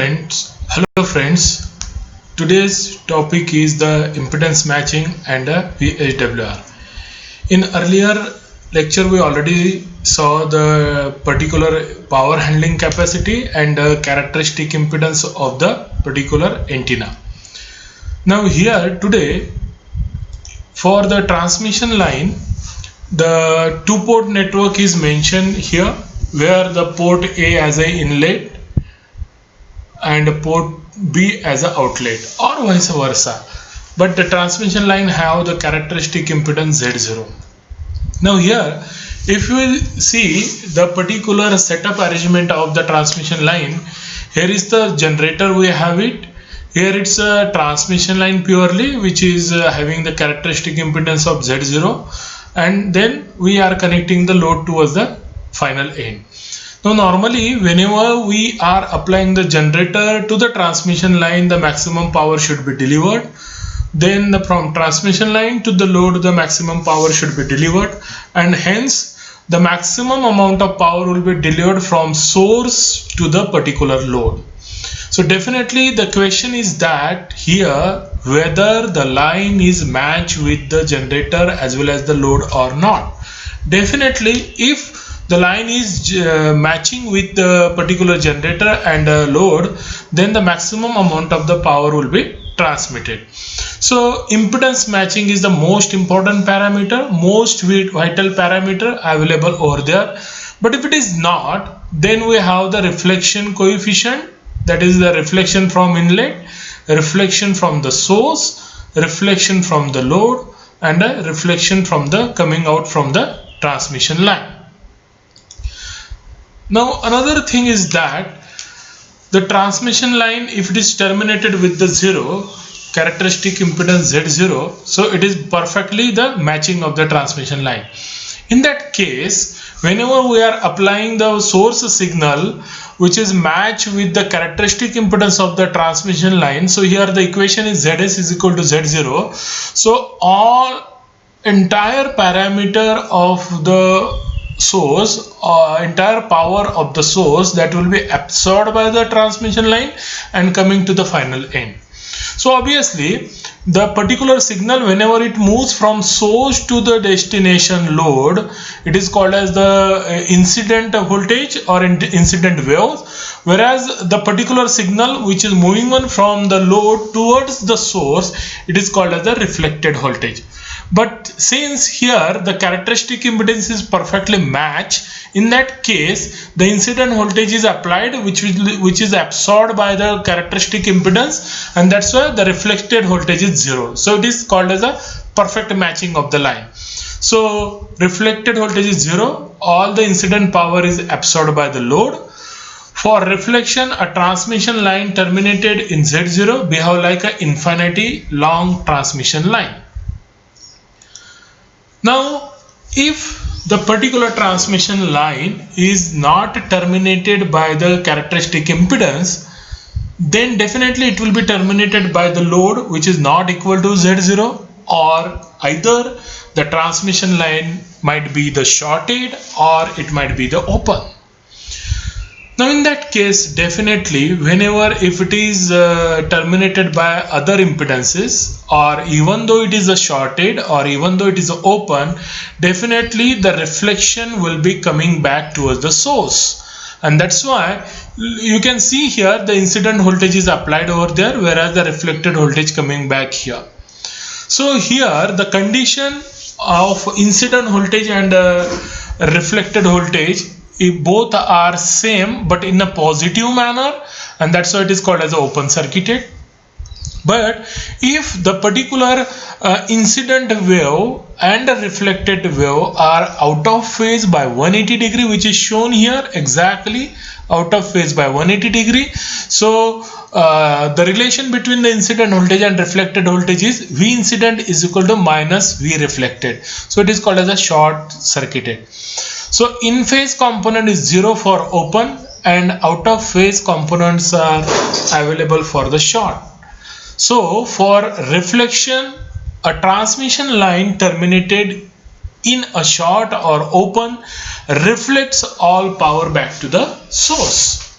Hello friends. Today's topic is the impedance matching and VHWR. In earlier lecture, we already saw the particular power handling capacity and characteristic impedance of the particular antenna. Now here today, for the transmission line, the two-port network is mentioned here, where the port A as a inlet and port B as an outlet, or vice versa, but the transmission line have the characteristic impedance Z0. Now here, if we see the particular setup arrangement of the transmission line, here is the generator, we have it. Here it's a transmission line purely, which is having the characteristic impedance of Z0, and then we are connecting the load towards the final end. Now normally whenever we are applying the generator to the transmission line, the maximum power should be delivered. Then from transmission line to the load, the maximum power should be delivered, and hence the maximum amount of power will be delivered from source to the particular load. So definitely the question is that here whether the line is matched with the generator as well as the load or not. Definitely if the line is matching with the particular generator and load, then the maximum amount of the power will be transmitted. So impedance matching is the most important parameter, most vital parameter available over there. But if it is not, then we have the reflection coefficient, that is the reflection from inlet, reflection from the source, reflection from the load, and a reflection from the coming out from the transmission line. Now another thing is that the transmission line, if it is terminated with the 0, characteristic impedance Z0, so it is perfectly the matching of the transmission line. In that case, whenever we are applying the source signal which is matched with the characteristic impedance of the transmission line, so here the equation is Zs is equal to Z0. So all entire parameter of the source, entire power of the source, that will be absorbed by the transmission line and coming to the final end. So obviously the particular signal, whenever it moves from source to the destination load, it is called as the incident voltage or incident waves, whereas the particular signal which is moving on from the load towards the source, it is called as the reflected voltage. But since here the characteristic impedance is perfectly matched, in that case the incident voltage is applied which is absorbed by the characteristic impedance, and that's why the reflected voltage is 0. So it is called as a perfect matching of the line. So reflected voltage is 0, all the incident power is absorbed by the load. For reflection, a transmission line terminated in Z0 behave like an infinity long transmission line. Now, if the particular transmission line is not terminated by the characteristic impedance, then definitely it will be terminated by the load which is not equal to Z0, or either the transmission line might be the shorted or it might be the open. Now in that case, definitely whenever if it is terminated by other impedances, or even though it is a shorted or even though it is open, definitely the reflection will be coming back towards the source. And that's why you can see here the incident voltage is applied over there, whereas the reflected voltage coming back here. So here the condition of incident voltage and reflected voltage, if both are same but in a positive manner, and that's why it is called as open circuited. But if the particular incident wave and a reflected wave are out of phase by 180 degree, which is shown here exactly out of phase by 180 degree, so the relation between the incident voltage and reflected voltage is V incident is equal to minus V reflected. So it is called as a short circuited. So in phase component is 0 for open, and out of phase components are available for the short. So for reflection, a transmission line terminated in a short or open reflects all power back to the source.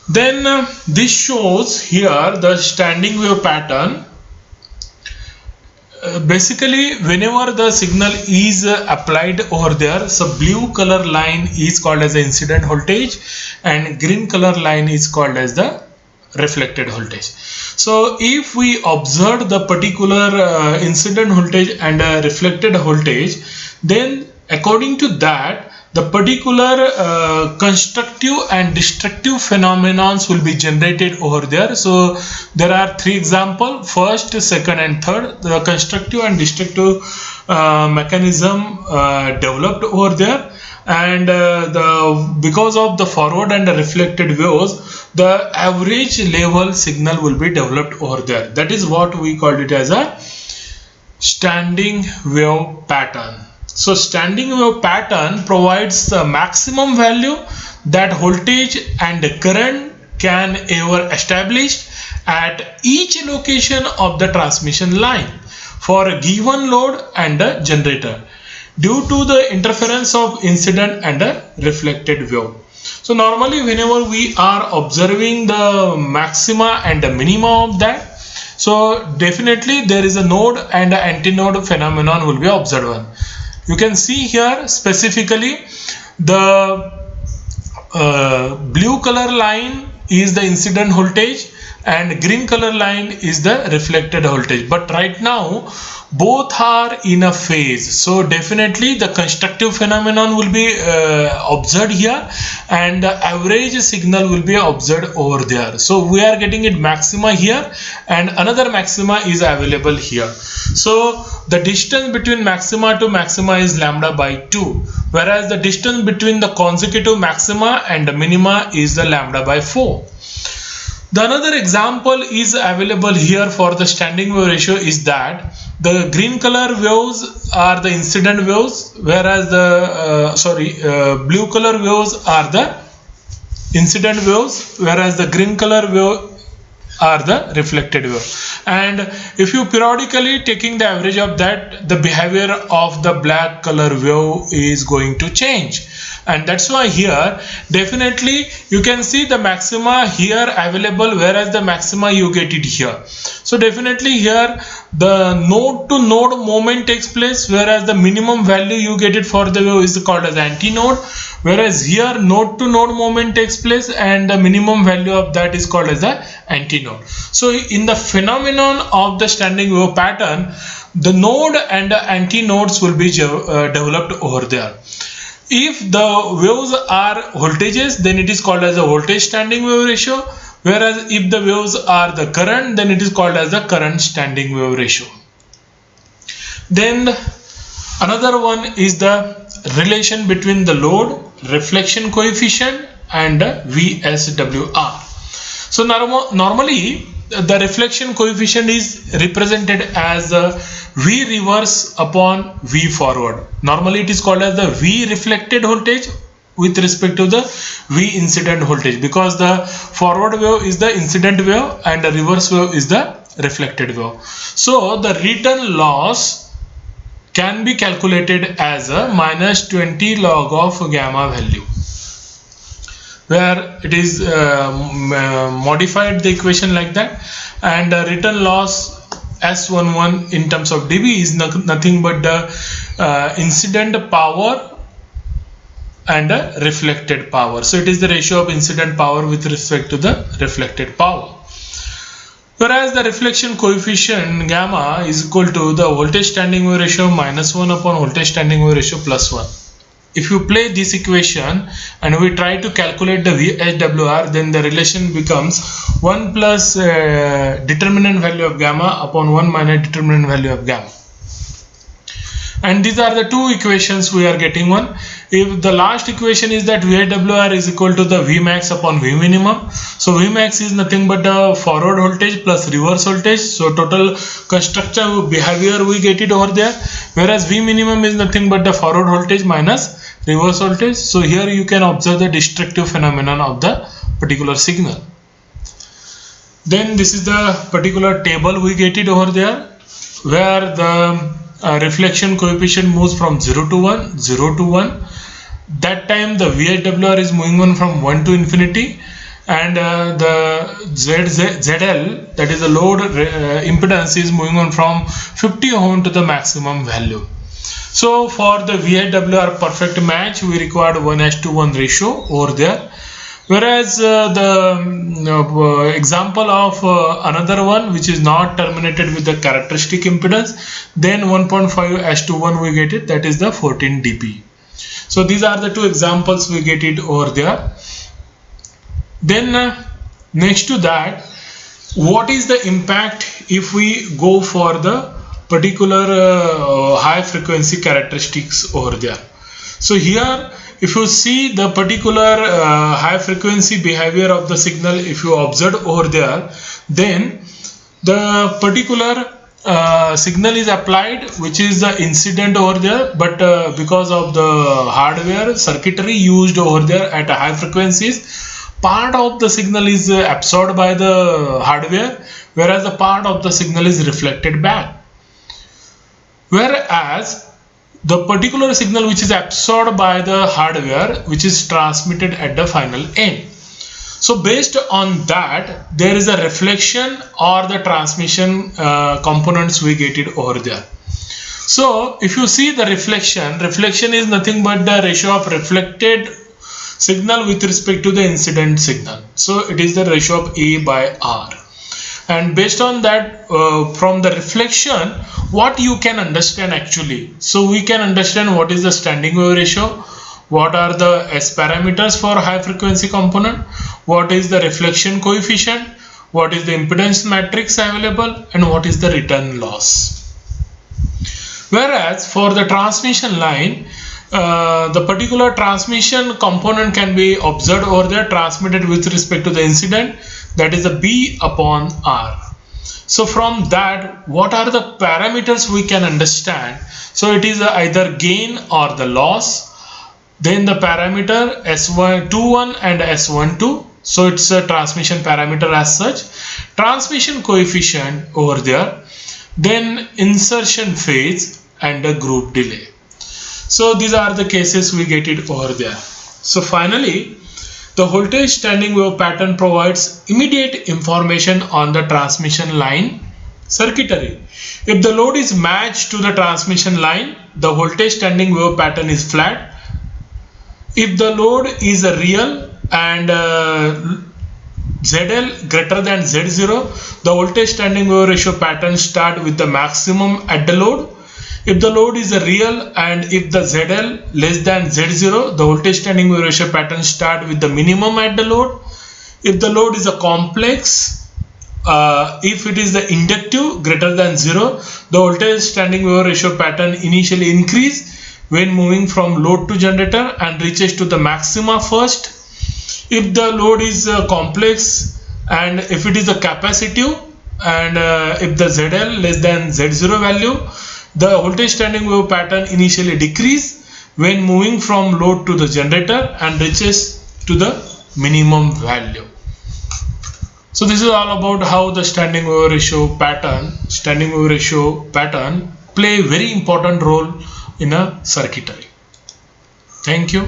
Then this shows here the standing wave pattern. Basically, whenever the signal is applied over there, so blue color line is called as the incident voltage and green color line is called as the reflected voltage. So if we observe the particular incident voltage and reflected voltage, then according to that, the particular constructive and destructive phenomena will be generated over there. So there are three examples: first, second and third. The constructive and destructive mechanism developed over there, and because of the forward and the reflected waves, the average level signal will be developed over there. That is what we called it as a standing wave pattern. So standing wave pattern provides the maximum value that voltage and current can ever establish at each location of the transmission line for a given load and a generator due to the interference of incident and a reflected wave. So normally whenever we are observing the maxima and the minima of that, so definitely there is a node and an antinode phenomenon will be observed. You can see here specifically the blue color line is the incident voltage and green color line is the reflected voltage, but right now both are in a phase. So definitely the constructive phenomenon will be observed here and the average signal will be observed over there. So we are getting it maxima here and another maxima is available here. So the distance between maxima to maxima is lambda by 2, whereas the distance between the consecutive maxima and the minima is the lambda by 4. The another example is available here for the standing wave ratio is that the green color waves are the incident waves, whereas the blue color waves are the incident waves, whereas the green color wave are the reflected wave. And if you periodically taking the average of that, the behavior of the black color wave is going to change. And that's why here definitely you can see the maxima here available, whereas the maxima you get it here. So definitely here the node to node moment takes place, whereas the minimum value you get it for the wave is called as antinode, whereas here node to node moment takes place and the minimum value of that is called as the antinode. So in the phenomenon of the standing wave pattern, the node and the antinodes will be developed over there. If the waves are voltages, then it is called as a voltage standing wave ratio, whereas if the waves are the current, then it is called as the current standing wave ratio. Then another one is the relation between the load, reflection coefficient and VSWR. So normally the reflection coefficient is represented as V reverse upon V forward. Normally it is called as the V reflected voltage with respect to the V incident voltage, because the forward wave is the incident wave and the reverse wave is the reflected wave. So the return loss can be calculated as a minus 20 log of gamma value, where it is modified the equation like that, and return loss S11 in terms of dB is nothing but the incident power and reflected power. So it is the ratio of incident power with respect to the reflected power, whereas the reflection coefficient gamma is equal to the voltage standing wave ratio minus 1 upon voltage standing wave ratio plus 1. If you play this equation and we try to calculate the VSWR, then the relation becomes 1 plus determinant value of gamma upon 1 minus determinant value of gamma. And these are the two equations we are getting one. If the last equation is that VSWR is equal to the Vmax upon V minimum. So Vmax is nothing but the forward voltage plus reverse voltage. So total constructive behavior we get it over there. Whereas V minimum is nothing but the forward voltage minus reverse voltage. So here you can observe the destructive phenomenon of the particular signal. Then this is the particular table we get it over there, where the reflection coefficient moves from 0 to 1, 0 to 1. That time the VSWR is moving on from 1 to infinity, and the ZL, that is the load impedance, is moving on from 50 ohm to the maximum value. So for the VSWR perfect match, we required 1:1 ratio over there. Whereas the example of another one which is not terminated with the characteristic impedance, then 1.5:1 we get it, that is the 14 dB. So these are the two examples we get it over there. Then next to that, what is the impact if we go for the particular high frequency characteristics over there? So here, if you see the particular high frequency behavior of the signal, if you observe over there, then the particular signal is applied, which is the incident over there, but because of the hardware circuitry used over there at high frequencies, part of the signal is absorbed by the hardware, whereas a part of the signal is reflected back. Whereas the particular signal which is absorbed by the hardware, which is transmitted at the final end. So based on that, there is a reflection or the transmission components we get it over there. So if you see the reflection is nothing but the ratio of reflected signal with respect to the incident signal. So it is the ratio of A by R. And based on that, from the reflection, what you can understand actually. So we can understand what is the standing wave ratio, what are the S parameters for high frequency component, what is the reflection coefficient, what is the impedance matrix available, and what is the return loss. Whereas for the transmission line, the particular transmission component can be observed over there, transmitted with respect to the incident, that is the B upon R. So from that, what are the parameters we can understand? So it is either gain or the loss. Then the parameter S21 and S12. So it's a transmission parameter as such. Transmission coefficient over there. Then insertion phase and a group delay. So these are the cases we get it over there. So finally, the voltage standing wave pattern provides immediate information on the transmission line circuitry. If the load is matched to the transmission line, the voltage standing wave pattern is flat. If the load is a real and ZL greater than Z0, the voltage standing wave ratio pattern start with the maximum at the load. If the load is a real and if the ZL less than Z0, the voltage standing wave ratio pattern start with the minimum at the load. If the load is a complex, if it is the inductive greater than 0, the voltage standing wave ratio pattern initially increase when moving from load to generator and reaches to the maxima first. If the load is complex and if it is a capacitive and if the ZL less than Z0 value, the voltage standing wave pattern initially decrease when moving from load to the generator and reaches to the minimum value. So this is all about how the standing wave ratio pattern play a very important role in a circuitry. Thank you.